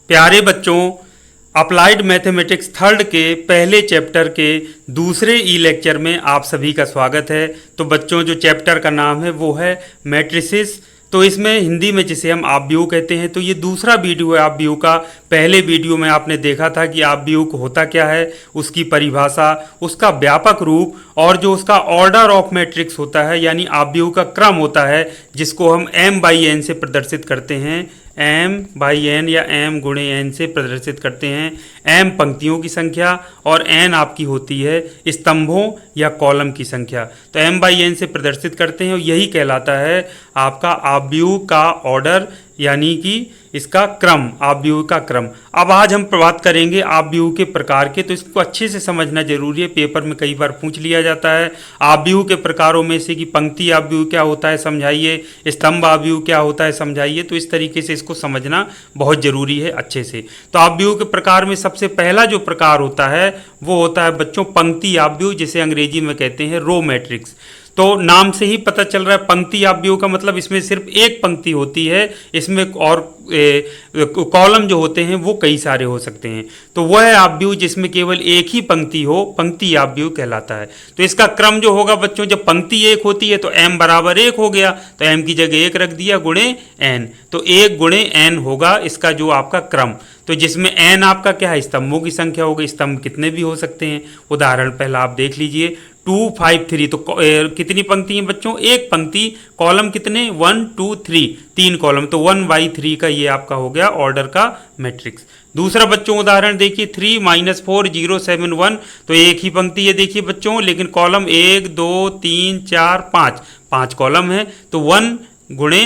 प्यारे बच्चों, applied mathematics third के पहले चैप्टर के दूसरे ई लेक्चर में आप सभी का स्वागत है। तो बच्चों, जो चैप्टर का नाम है वो है मैट्रिसेस। तो इसमें हिंदी में जिसे हम ऑब्व्यू कहते हैं। तो ये दूसरा वीडियो है ऑब्व्यू का। पहले वीडियो में आपने देखा था कि ऑब्व्यू होता क्या है, उसकी परिभाषा, उसका व्यापक रूप और जो उसका ऑर्डर ऑफ मैट्रिक्स होता है, यानी ऑब्व्यू का क्रम होता है, जिसको हम m बाई एन से प्रदर्शित करते हैं। m बाई एन या m गुणे n से प्रदर्शित करते हैं। m पंक्तियों की संख्या और n आपकी होती है स्तंभों या कॉलम की संख्या। तो m बाई एन से प्रदर्शित करते हैं और यही कहलाता है आपका ऑब्व्यू का ऑर्डर, यानी कि इसका क्रम, ऑब्व्यू का क्रम। अब आज हम बात करेंगे ऑब्व्यू के प्रकार के। तो इसको अच्छे से समझना जरूरी है, पेपर में कई बार पूछ लिया जाता है। ऑब्व्यू के प्रकारों में से कि पंक्ति ऑब्व्यू क्या होता है समझाइए, स्तंभ ऑब्व्यू क्या होता है समझाइए। तो इस तरीके से इसको समझना बहुत जरूरी है अच्छे से। तो ऑब्व्यू के प्रकार में सबसे पहला जो प्रकार होता है वो होता है बच्चों पंक्ति ऑब्व्यू, जिसे अंग्रेजी में कहते हैं रो मैट्रिक्स। तो नाम से ही पता चल रहा है पंक्ति ऑब्व्यू का मतलब इसमें सिर्फ एक पंक्ति होती है, इसमें और कॉलम जो होते हैं वो कई सारे हो सकते हैं। तो वह है ऑब्व्यू जिसमें केवल एक ही पंक्ति हो, पंक्ति ऑब्व्यू कहलाता है। तो इसका क्रम जो होगा बच्चों, जब पंक्ति एक होती है तो m बराबर 1 हो गया, तो m की जगह 1 रख दिया गुणे n, तो 1 गुणे n होगा इसका जो आपका क्रम। तो जिसमें n आपका क्या है, स्तंभों की संख्या होगी। स्तंभ कितने भी हो सकते हैं। उदाहरण पहला आप देख लीजिए 2 5 3। तो कितनी पंक्ति हैं बच्चों, एक पंक्ति। कॉलम कितने, 1 2 3, 3 कॉलम। तो 1/3 का ये आपका हो गया ऑर्डर का मैट्रिक्स। दूसरा बच्चों उदाहरण देखिए 3 - 4 0 7 1। तो एक ही पंक्ति है देखिए बच्चों, लेकिन कॉलम 1 2 3 4 5, 5 कॉलम है। तो 1 गुणे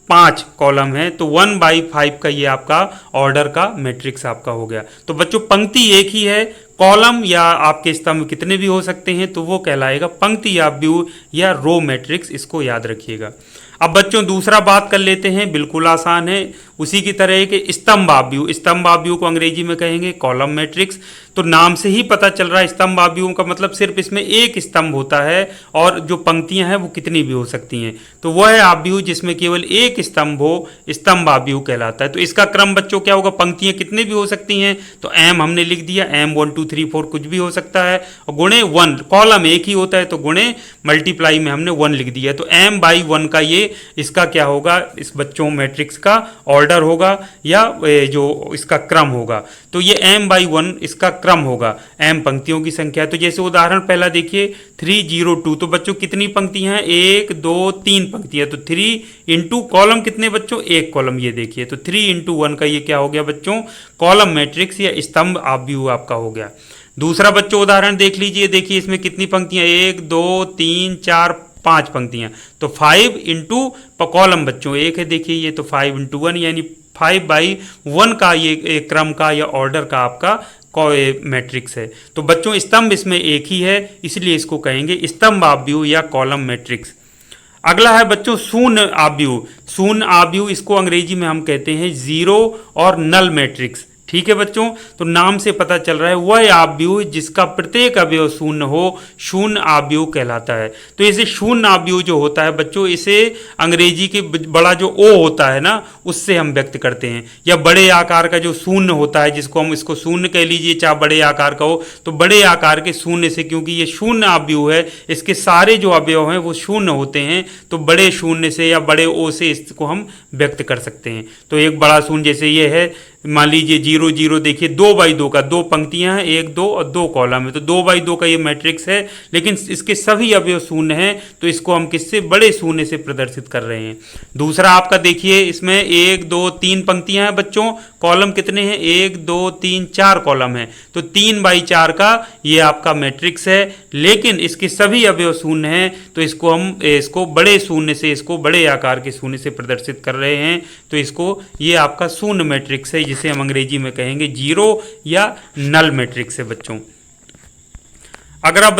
5 कॉलम है, तो 1/5 का ये आपका ऑर्डर का मैट्रिक्स आपका हो गया। तो बच्चों पंक्ति एक ही है, कॉलम या आपके स्तंभ कितने भी हो सकते हैं, तो वो कहलाएगा पंक्ति ऑब्व्यू या रो मैट्रिक्स। इसको याद रखिएगा। अब बच्चों दूसरा बात कर लेते हैं, बिल्कुल आसान है, उसी की तरह के स्तंभ ऑब्व्यू। स्तंभ ऑब्व्यू को अंग्रेजी में कहेंगे कॉलम मैट्रिक्स। तो नाम से ही पता चल रहा है स्तंभ ऑब्व्यू का मतलब सिर्फ इसमें एक स्तंभ होता है और जो पंक्तियां हैं वो कितनी भी हो सकती हैं। तो वह है ऑब्व्यू जिसमें केवल एक स्तंभ हो, स्तंभ ऑब्व्यू कहलाता है। तो इसका क्रम बच्चों क्या होगा, पंक्तियां कितनी भी हो सकती हैं। तो m हमने लिख दिया, m 1 2 3 4 कुछ भी हो सकता है, और गुणे 1, कॉलम एक ही होता है तो गुणे मल्टीप्लाई में हमने 1 लिख दिया। तो m/1 का ये इसका क्या होगा, इस बच्चों मैट्रिक्स का ऑर्डर होगा या जो इसका क्रम होगा। तो ये m/1 इसका क्रम होगा, m पंक्तियों की संख्या। तो जैसे उदाहरण पहला देखिए 3 0 2। तो बच्चों कितनी पंक्तियां हैं, 1 2 3 पंक्तियां। तो 3 इंटू कॉलम कितने बच्चों, एक कॉलम। ये देखिए तो 3 × 1 का ये क्या हो गया बच्चों, कॉलम मैट्रिक्स या स्तंभ ऑब्व्यू आपका हो गया। दूसरा बच्चों उदाहरण देख लीजिए, देखिए इसमें कितनी पंक्तियां, 1 2 3 4 5 पंक्तियां। तो 5 इंटू कॉलम बच्चों एक है, देखिए ये तो 5 × 1 यानी 5/1 का ये क्रम का या ऑर्डर का आपका मैट्रिक्स है। तो बच्चों स्तंभ इसमें एक ही है, इसलिए इसको कहेंगे स्तंभ ऑब्व्यू या कॉलम मैट्रिक्स। अगला है बच्चों शून्य ऑब्व्यू। शून्य ऑब्व्यू इसको अंग्रेजी में हम कहते हैं जीरो और नल मैट्रिक्स। ठीक है बच्चों, तो नाम से पता चल रहा है वह ऑब्व्यू जिसका प्रत्येक अवयव शून्य हो, शून्य ऑब्व्यू कहलाता है। तो इसे शून्य ऑब्व्यू जो होता है बच्चों, इसे अंग्रेजी के बड़ा जो ओ होता है ना, उससे हम व्यक्त करते हैं। या बड़े आकार का जो शून्य होता है, जिसको हम इसको शून्य कह लीजिए, चाहे बड़े आकार का हो, तो बड़े आकार के शून्य से, क्योंकि ये शून्य ऑब्व्यू है, इसके सारे जो अवयव हैं वो शून्य होते हैं, तो बड़े शून्य से या बड़े ओ से इसको हम व्यक्त कर सकते हैं। तो एक बड़ा शून्य जैसे ये है, मान लीजिए 0 0, देखिए 2/2 का, 2 पंक्तियां हैं, 1 2 और 2 कॉलम है, तो 2/2 का ये मैट्रिक्स है, लेकिन इसके सभी अवयव शून्य हैं, तो इसको हम किससे, बड़े शून्य से प्रदर्शित कर रहे हैं। दूसरा आपका देखिए इसमें 1 2 3 पंक्तियां हैं बच्चों, कॉलम कितने हैं, 1 2 3 4 कॉलम है, तो 3/4 का ये आपका मैट्रिक्स है, लेकिन इसके सभी अवयव शून्य हैं, तो इसको हम इसको बड़े शून्य से, इसको बड़े आकार के शून्य से प्रदर्शित कर रहे हैं। तो इसको ये आपका शून्य मैट्रिक्स है, जिसे हम अंग्रेजी में कहेंगे जीरो या नल मैट्रिक्स है बच्चों। अगर आप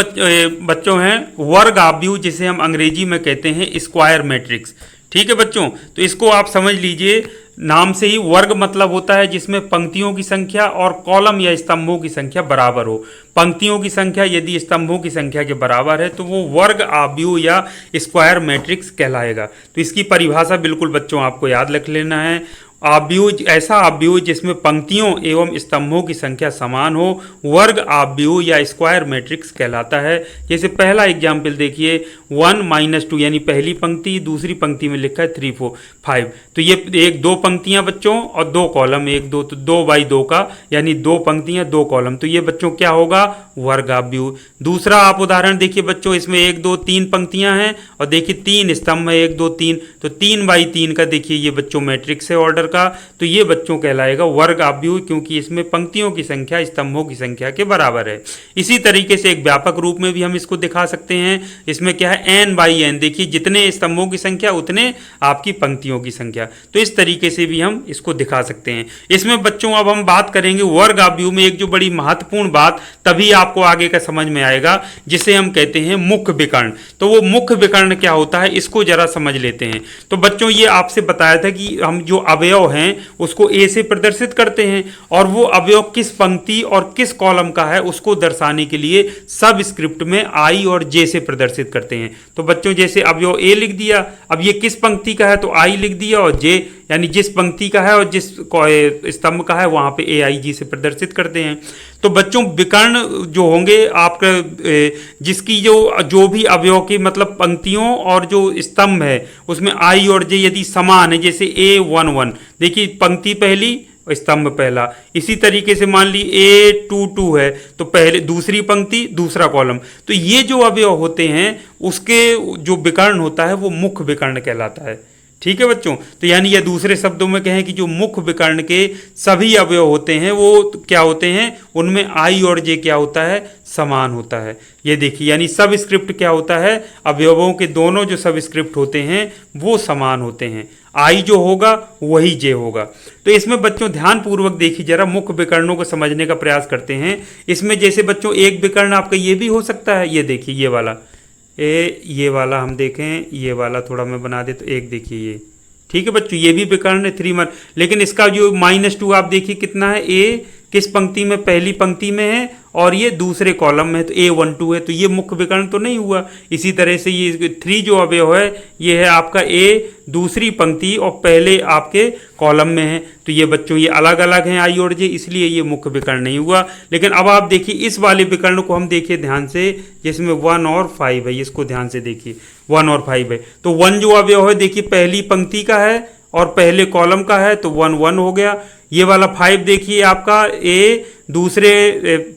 बच्चों हैं वर्ग ऑब्व्यू, जिसे हम अंग्रेजी में कहते हैं स्क्वायर मैट्रिक्स। ठीक है बच्चों, तो इसको आप समझ लीजिए, नाम से ही वर्ग मतलब होता है जिसमें पंक्तियों की संख्या और कॉलम या स्तंभों की संख्या बराबर हो। पंक्तियों की संख्या यदि स्तंभों की संख्या के बराबर है तो वो वर्ग ऑब्व्यू या स्क्वायर मैट्रिक्स कहलाएगा। तो इसकी परिभाषा बिल्कुल बच्चों आपको याद रख लेना है। आव्यूह ऐसा आव्यूह जिसमें पंक्तियों एवं स्तंभों की संख्या समान हो वर्ग आव्यूह या स्क्वायर मैट्रिक्स कहलाता है। जैसे पहला एग्जाम्पल देखिए 1 - 2 यानी पहली पंक्ति, दूसरी पंक्ति में लिखा है 3 4 5, तो ये एक दो पंक्तियां बच्चों और दो कॉलम, एक दो तो 2 × 2 का यानी दो पंक्तियां दो कॉलम, तो ये बच्चों क्या होगा वर्ग आव्यूह। दूसरा आप उदाहरण देखिए बच्चों, इसमें 1 2 3 पंक्तियां हैं और देखिए 3 स्तंभ है 1 2 3, तो 3 × 3 का देखिए ये बच्चों मैट्रिक्स है ऑर्डर का, तो ये बच्चों कहलाएगा वर्ग आव्यूह क्योंकि इसमें पंक्तियों की संख्या स्तंभों की संख्या के बराबर है। इसी तरीके से एक व्यापक रूप में भी हम इसको दिखा सकते हैं। इसमें क्या है n/n, देखिए जितने स्तंभों की संख्या उतने आपकी पंक्तियों की संख्या, तो इस तरीके से भी हम इसको दिखा सकते हैं। इसमें बच्चों अब हम बात करेंगे वर्ग आव्यूह में एक जो बड़ी महत्वपूर्ण बात तभी आपको आगे का समझ में आएगा, जिसे हम कहते हैं मुख्य विकर्ण। तो वो मुख्य विकर्ण क्या होता है इसको जरा समझ लेते हैं। तो बच्चों ये आपसे बताया था कि हम जो अवयव हैं उसको ए से प्रदर्शित करते हैं और वो अवयव किस पंक्ति और किस कॉलम का है उसको दर्शाने के लिए सब स्क्रिप्ट में आई और जे से प्रदर्शित करते हैं। तो बच्चों जैसे अवयव ए लिख दिया, अब ये किस पंक्ति का है तो आई लिख दिया, और जे यानी जिस पंक्ति का है और जिस स्तंभ का है वहां पे AIG से प्रदर्शित करते हैं। तो बच्चों विकर्ण जो होंगे आपका जिसकी जो भी अवयव की मतलब पंक्तियों और जो स्तंभ है उसमें आई और जे यदि समान है, जैसे A11 देखिए पंक्ति पहली स्तंभ पहला, इसी तरीके से मान ली A22 है तो पहले दूसरी पंक्ति दूसरा कॉलम, तो ये जो अवयव होते हैं उसके जो विकर्ण होता है वो मुख्य विकर्ण कहलाता है। ठीक है बच्चों, तो यानी यह दूसरे शब्दों में कहें कि जो मुख्य विकर्ण के सभी अवयव होते हैं वो क्या होते हैं, उनमें आई और जे क्या होता है समान होता है। ये देखिए यानी सब स्क्रिप्ट क्या होता है, अवयवों के दोनों जो सब स्क्रिप्ट होते हैं वो समान होते हैं, आई जो होगा वही जे होगा। तो इसमें बच्चों ध्यान पूर्वक देखिए जरा मुख्य विकर्णों को समझने का प्रयास करते हैं। इसमें जैसे बच्चों एक विकर्ण आपका ये भी हो सकता है, ये देखिए ये वाला ये वाला हम देखें, ये वाला थोड़ा मैं बना दे तो एक देखिए ये, ठीक है बच्चों ये भी विकर्ण है 3 1, लेकिन इसका जो -2 आप देखिए कितना है, ए किस पंक्ति में पहली पंक्ति में है और ये दूसरे कॉलम में है तो A12 है, तो ये मुख्य विकर्ण तो नहीं हुआ। इसी तरह से ये 3 जो अवयव है ये है आपका ए दूसरी पंक्ति और पहले आपके कॉलम में है, तो ये बच्चों ये अलग अलग हैं आई और जे, इसलिए ये मुख्य विकर्ण नहीं हुआ। लेकिन अब आप देखिए इस वाले विकर्ण को हम देखिए ध्यान से, जिसमें 1 और 5 है, इसको ध्यान से देखिए 1 और 5 है, तो 1 जो अवयव है देखिए पहली पंक्ति का है और पहले कॉलम का है तो 1 1 हो गया। ये वाला 5 देखिए आपका ए दूसरे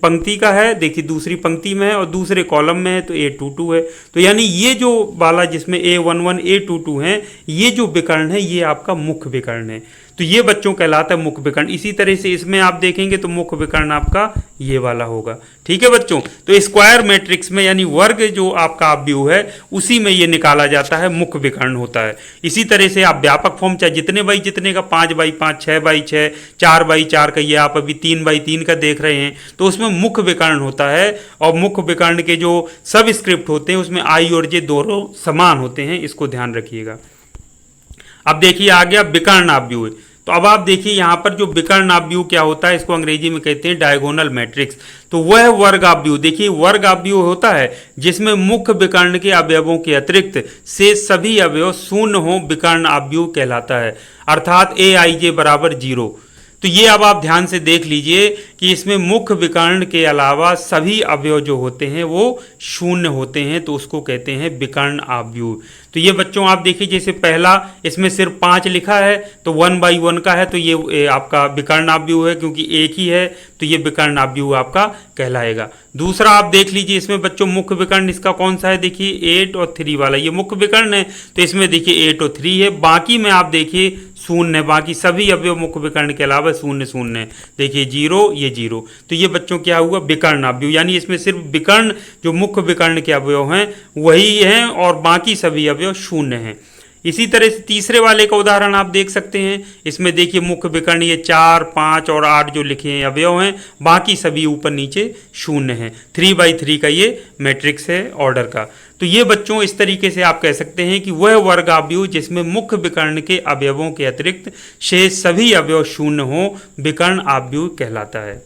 पंक्ति का है, देखिए दूसरी पंक्ति में है और दूसरे कॉलम में है तो A22 है। तो यानी ये जो वाला जिसमें A11 A22 है ये जो विकर्ण है ये आपका मुख्य विकर्ण है, तो ये बच्चों कहलाता है मुख्य विकर्ण। इसी तरह से इसमें आप देखेंगे तो मुख्य विकर्ण आपका ये वाला होगा। ठीक है बच्चों, तो स्क्वायर मैट्रिक्स में यानी वर्ग जो आपका आव्यूह है उसी में ये निकाला जाता है, मुख्य विकर्ण होता है। इसी तरह से आप व्यापक फॉर्म चाहे जितने बाई जितने का 5/5 6/6 4/4 का ये आप अभी 3/3 का देख रहे हैं तो उसमें मुख्य विकर्ण होता है, और मुख्य विकर्ण के जो सब स्क्रिप्ट होते हैं उसमें आई और जे दोनों समान होते हैं, इसको ध्यान रखिएगा। अब देखिए आ गया विकर्ण आव्यूह। तो अब आप देखिए यहाँ पर जो विकर्ण आव्यूह क्या होता है, इसको अंग्रेजी में कहते हैं डायगोनल मैट्रिक्स। तो वह वर्ग आव्यूह, देखिए वर्ग आव्यूह होता है जिसमें मुख्य विकर्ण के अवयवों के अतिरिक्त से सभी अवयव शून्य हो, विकर्ण आव्यूह कहलाता है, अर्थात AIJ = 0। तो ये अब आप ध्यान से देख लीजिए कि इसमें मुख्य विकर्ण के अलावा सभी अवयव जो होते हैं वो शून्य होते हैं, तो उसको कहते हैं विकर्ण आव्यूह। तो ये बच्चों आप देखिए जैसे पहला इसमें सिर्फ 5 लिखा है तो 1/1 का है, तो ये आपका विकर्ण आव्यूह है क्योंकि एक ही है, तो ये विकर्ण आव्यूह आपका कहलाएगा। दूसरा आप देख लीजिए इसमें बच्चों मुख्य विकर्ण इसका कौन सा है, देखिए 8 और 3 वाला, ये मुख्य विकर्ण है तो इसमें देखिए 8 और 3 है, बाकी में आप देखिए शून्य है, बाकी सभी अवयव मुख्य विकर्ण के अलावा शून्य शून्य है, देखिए 0 ये 0, तो ये बच्चों क्या हुआ विकर्ण आव्यूह, यानी इसमें सिर्फ विकर्ण जो मुख्य विकर्ण के अवयव हैं वही हैं और बाकी सभी अवयव शून्य हैं। इसी तरह से तीसरे वाले का उदाहरण आप देख सकते हैं, इसमें देखिए मुख्य विकर्ण ये 4 5 और 8 जो लिखे हैं अवयव हैं, बाकी सभी ऊपर नीचे शून्य हैं। 3/3 का ये मैट्रिक्स है ऑर्डर का। तो ये बच्चों इस तरीके से आप कह सकते हैं कि वह वर्ग आव्यूह जिसमें मुख्य विकर्ण के अवयवों के अतिरिक्त शेष सभी अवयव शून्य हो, विकर्ण आव्यूह कहलाता है।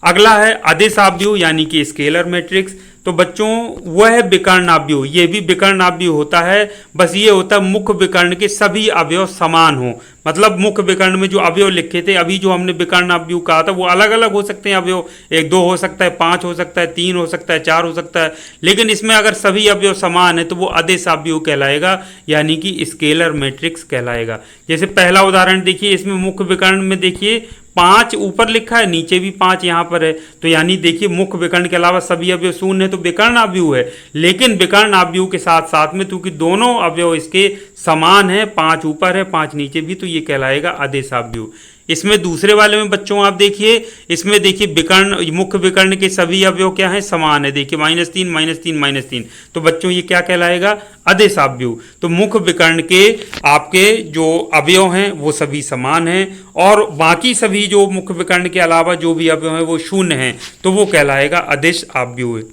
अगला है अदिश आव्यूह यानी कि स्केलर मैट्रिक्स। तो बच्चों वह विकर्ण आव्यूह, ये भी विकर्ण आव्यूह होता है, बस ये होता है मुख्य विकर्ण के सभी अवयव समान हो, मतलब मुख्य विकर्ण में जो अवयव लिखे थे, अभी जो हमने विकर्ण अवयव कहा था वो अलग अलग हो सकते हैं अवयव, 1 2 हो सकता है, 5 हो सकता है, 3 हो सकता है, 4 हो सकता है, लेकिन इसमें अगर सभी अवयव समान है तो वो आदेश अवयव कहलाएगा, यानी कि स्केलर मैट्रिक्स कहलाएगा। जैसे पहला उदाहरण देखिए, इसमें मुख्य विकर्ण में देखिए 5 ऊपर लिखा है, नीचे भी 5 यहाँ पर है, तो यानी देखिए मुख्य विकर्ण के अलावा सभी अवयव शून्य है तो विकर्ण अवयव है। लेकिन विकर्ण अवयव के साथ साथ में क्योंकि दोनों अवयव इसके समान है, 5 ऊपर है 5 नीचे भी, तो ये कहलाएगा आदेश अवयव। इसमें दूसरे वाले में बच्चों आप देखिए, इसमें देखिए विकर्ण मुख्य विकर्ण के सभी अवयव क्या है, समान है। देखिए -3 -3 -3, तो बच्चों ये क्या कहलाएगा, आदेश अवयव। तो मुख्य विकर्ण के आपके जो अवयव हैं वो सभी समान हैं और बाकी सभी जो मुख्य विकर्ण के अलावा जो भी अवयव हैं वो शून्य हैं, तो वो कहलाएगा आदेश अवयव।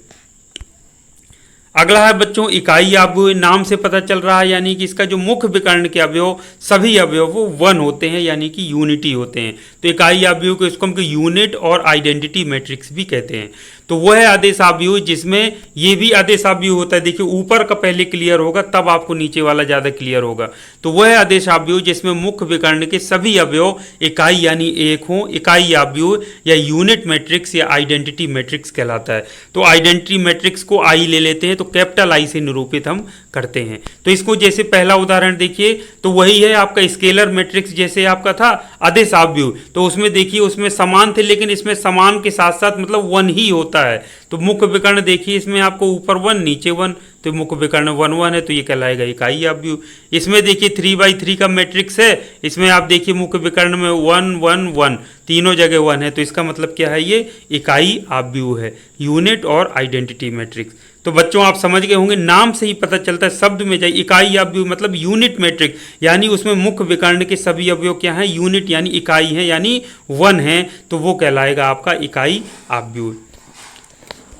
अगला है बच्चों इकाई अवयव। नाम से पता चल रहा है यानी कि इसका जो मुख्य विकर्ण के अवयव सभी अवयव वो 1 होते हैं, यानी कि यूनिटी होते हैं। तो इकाई अवयव को इसको हम यूनिट और आइडेंटिटी मैट्रिक्स भी कहते हैं। तो वह है आदेश अवयव जिसमें ये भी आदेश अवयव होता है। देखिए ऊपर का पहले क्लियर होगा तब आपको नीचे वाला ज़्यादा क्लियर होगा। तो वह है आदेश अवयव जिसमें मुख्य विकर्ण के सभी अवयव इकाई यानी एक हों। इकाई अवयव या यूनिट मैट्रिक्स या आइडेंटिटी मैट्रिक्स कहलाता है। तो आइडेंटिटी मैट्रिक्स को आई ले लेते हैं, तो कैपिटल आई से निरूपित हम करते हैं। तो इसको जैसे पहला उदाहरण देखिए, तो वही है आपका स्केलर मैट्रिक्स, जैसे आपका था आदेश अवयव, तो उसमें देखिए उसमें समान थे, लेकिन इसमें समान के साथ साथ मतलब 1 ही होता है। तो मुख्य विकर्ण देखिए इसमें आपको ऊपर 1 नीचे 1, तो मुख्य विकर्ण 1 1 है, तो ये कहलाएगा इकाई अवयव। इसमें देखिए 3/3 का मैट्रिक्स है, इसमें आप देखिए मुख्य विकर्ण में 1 1 1 तीनों जगह 1 है, तो इसका मतलब क्या है, ये इकाई अवयव है, यूनिट और आइडेंटिटी मैट्रिक्स। तो बच्चों आप समझ गए होंगे, नाम से ही पता चलता है, शब्द में जाइए इकाई अवयव मतलब यूनिट मैट्रिक्स, यानी उसमें मुख्य विकर्ण के सभी अवयव क्या हैं, यूनिट यानी इकाई है, यानी 1 है, तो वो कहलाएगा आपका इकाई अवयव।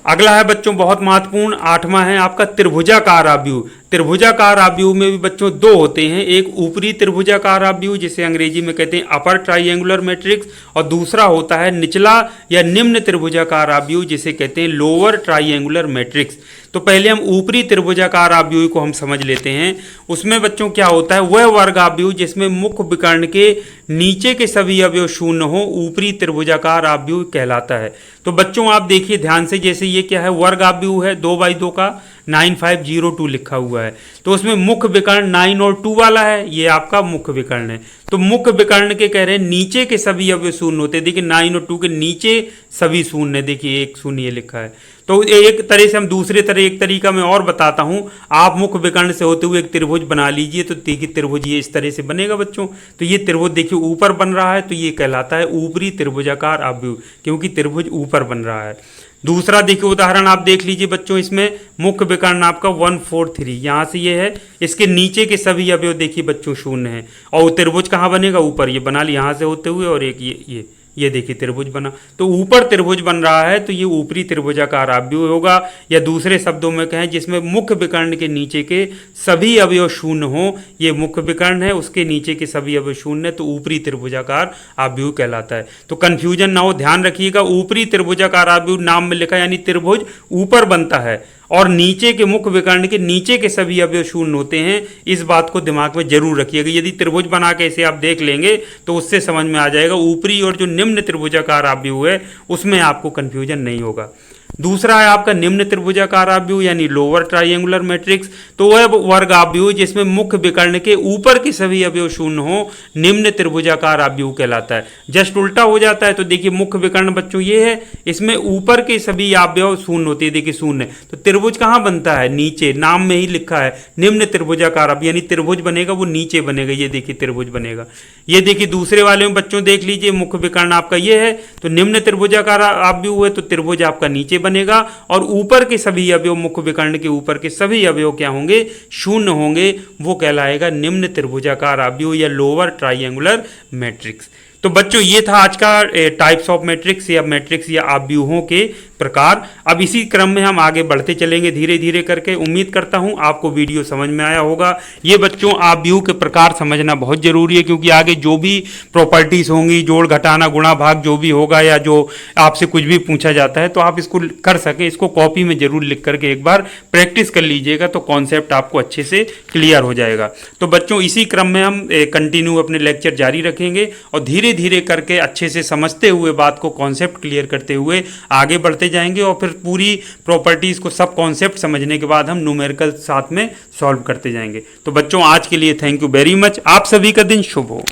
अगला है बच्चों बहुत महत्वपूर्ण 8वां है आपका त्रिभुजाकार अवयव। त्रिभुजाकार अवयव में भी बच्चों 2 होते हैं, एक ऊपरी त्रिभुजाकार अवयव जिसे अंग्रेजी में कहते हैं अपर ट्राइंगुलर मैट्रिक्स, और दूसरा होता है निचला या निम्न त्रिभुजाकार अवयव जिसे कहते हैं लोअर ट्राइंगुलर मैट्रिक्स। तो पहले हम ऊपरी त्रिभुजाकार अवयव को हम समझ लेते हैं। उसमें बच्चों क्या होता है, वह वर्ग अवयव जिसमें मुख्य विकर्ण के नीचे के सभी अवयव शून्य हो, ऊपरी त्रिभुजाकार अवयव कहलाता है। तो बच्चों आप देखिए ध्यान से, जैसे ये क्या है, वर्ग अवयव है 2/2 का, 9502 लिखा हुआ है, तो उसमें मुख्य विकर्ण 9 और 2 वाला है, ये आपका मुख्य विकर्ण है। तो मुख्य विकर्ण के कह रहे हैं नीचे के सभी अवयव शून्य होते हैं। देखिए 9 और 2 के नीचे सभी शून्य, देखिए 1 0 ये लिखा है। तो एक तरह से हम दूसरे तरह एक तरीका मैं और बताता हूं, आप मुख्य विकर्ण से होते हुए एक त्रिभुज बना लीजिए, तो देखिए त्रिभुज ये इस तरह से बनेगा बच्चों। तो ये त्रिभुज देखिए ऊपर बन रहा है, तो ये कहलाता है ऊपरी त्रिभुजाकार अवयव, क्योंकि त्रिभुज ऊपर बन रहा है। दूसरा देखिए उदाहरण आप देख लीजिए बच्चों, इसमें मुख्य विकर्ण आपका 1 4 3 यहाँ से ये है, इसके नीचे के सभी अवयव देखिए बच्चों शून्य है, और त्रिभुज कहाँ बनेगा, ऊपर ये बना लिया यहाँ से होते हुए, और एक ये देखिए त्रिभुज बना। तो ऊपर त्रिभुज बन रहा है, तो ये ऊपरी त्रिभुजाकार अवयव होगा, या दूसरे शब्दों में कहें जिसमें मुख्य विकर्ण के नीचे के सभी अवयव शून्य हो, ये मुख्य विकर्ण है, उसके नीचे के सभी अवयव शून्य, तो ऊपरी त्रिभुजाकार अवयव कहलाता है। तो कंफ्यूजन ना हो, ध्यान रखिएगा, ऊपरी त्रिभुजाकार अवयव नाम में लिखा, यानी त्रिभुज ऊपर बनता है और नीचे के मुख्य विकर्ण के नीचे के सभी अवयव शून्य होते हैं। इस बात को दिमाग में जरूर रखिएगा। यदि त्रिभुज बना के इसे आप देख लेंगे तो उससे समझ में आ जाएगा, ऊपरी और जो निम्न त्रिभुजाकार अवयव है उसमें आपको कंफ्यूजन नहीं होगा। दूसरा है आपका निम्न त्रिभुजाकार अवयव यानी लोअर ट्राइंगुलर मैट्रिक्स। तो वह वर्ग अवयव जिसमें मुख्य विकर्ण के ऊपर के सभी अवयव शून्य हो, निम्न त्रिभुजाकार अवयव कहलाता है। जस्ट उल्टा हो जाता है, तो देखिए मुख्य विकर्ण बच्चों ये है, इसमें ऊपर के सभी अवयव शून्य होते हैं, देखिए शून्य, तो त्रिभुज कहाँ बनता है, नीचे, नाम में ही लिखा है निम्न त्रिभुजाकार अवयव, यानी त्रिभुज बनेगा वो नीचे बनेगा, ये देखिए त्रिभुज बनेगा। ये देखिए दूसरे वाले में बच्चों देख लीजिए, मुख्य विकर्ण आपका ये है, तो निम्न त्रिभुजाकार अवयव है, तो त्रिभुज आपका नीचे बनेगा, और ऊपर के सभी अवयव, मुख्य विकर्ण के ऊपर के सभी अवयव क्या होंगे, शून्य होंगे, वो कहलाएगा निम्न त्रिभुजाकार अवयव या लोअर ट्राइंगुलर मैट्रिक्स। तो बच्चों ये था आज का टाइप्स ऑफ मैट्रिक्स या मैट्रिक्स या आव्यूहों के प्रकार। अब इसी क्रम में हम आगे बढ़ते चलेंगे धीरे धीरे करके। उम्मीद करता हूं आपको वीडियो समझ में आया होगा। ये बच्चों आव्यूह के प्रकार समझना बहुत जरूरी है, क्योंकि आगे जो भी प्रॉपर्टीज होंगी, जोड़ घटाना गुणा भाग जो भी होगा, या जो आपसे कुछ भी पूछा जाता है तो आप इसको कर सकें, इसको कॉपी में जरूर लिख करके एक बार प्रैक्टिस कर लीजिएगा, तो कॉन्सेप्ट आपको अच्छे से क्लियर हो जाएगा। तो बच्चों इसी क्रम में हम कंटिन्यू अपने लेक्चर जारी रखेंगे और धीरे धीरे करके अच्छे से समझते हुए बात को कॉन्सेप्ट क्लियर करते हुए आगे बढ़ते जाएंगे, और फिर पूरी प्रॉपर्टीज को सब कॉन्सेप्ट समझने के बाद हम न्यूमेरिकल साथ में सॉल्व करते जाएंगे। तो बच्चों आज के लिए थैंक यू वेरी मच। आप सभी का दिन शुभ हो।